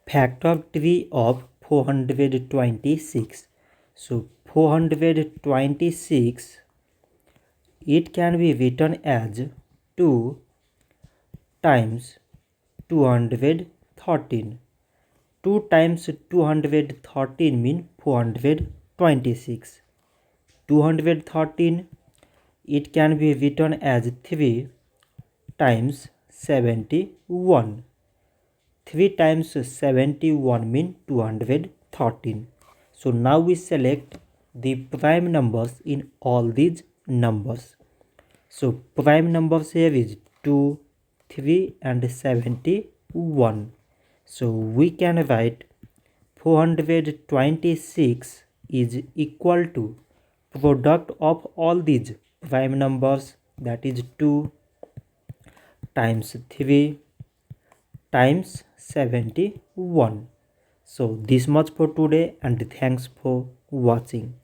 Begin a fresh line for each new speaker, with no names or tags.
Factory of 426. So 426, it can be written as 2 times 213. 2 times 213 mean 426. 213, it can be written as 3 times 71. 3 times 71 mean 213. So now we select the prime numbers in all these numbers. So prime numbers here is 2, 3 and 71. So we can write 426 is equal to product of all these prime numbers, that is 2 times 3 times 71. So this much for today, and thanks for watching.